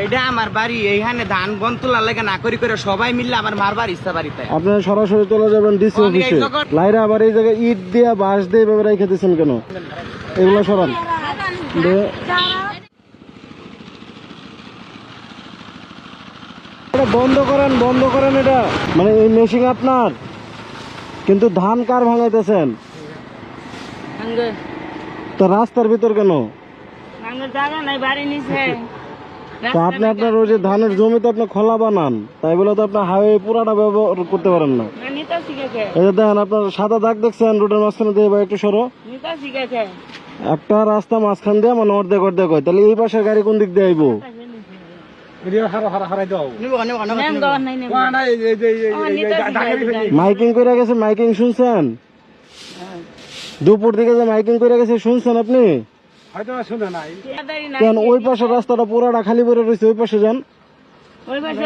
এটা আমার বাড়ি, এইখানে ধান বন তোলার লাগে না করি করে সবাই মিললে আমার মারবার ইচ্ছা বাড়িতে। আপনারা সরাসরি চলে যাবেন ডিসি অফিসে। লাইরা আবার এই জায়গায় ইট দিয়া বাঁশ দিয়ে এভাবে রেখে দিচ্ছেন কেন? এগুলো সরান। বন্ধ করেন, বন্ধ করেন এটা। মানে এই মেশিন আপনার, কিন্তু ধান কার ভাঙাইতেছেন? তো রাস্তার ভিতর কেন? তো আপনি আপনার ওই যে ধানের জমি তো আপনি খোলা বানান, তাই বলে তো আপনার হাইওয়ে পুরাটা ব্যবহার করতে পারেন না। এই যে দেখেন আপনার সাদা দাগ দেখছেন রোডের মাঝখানে দিয়ে, ভাই একটু সরো। একটা রাস্তা মাঝখান দিয়ে মানে অর্ধেক অর্ধেক হয়, তাহলে এই পাশের গাড়ি কোন দিক দিয়ে আইবো? মাইকিং করে গেছে, মাইকিং শুনছেন? দুপুর দিকে যে মাইকিং করে গেছে শুনছেন আপনি? কেন ওই পাশের রাস্তাটা পুরাটা খালি পড়ে রয়েছে, ওই পাশে যান। ওই পাশে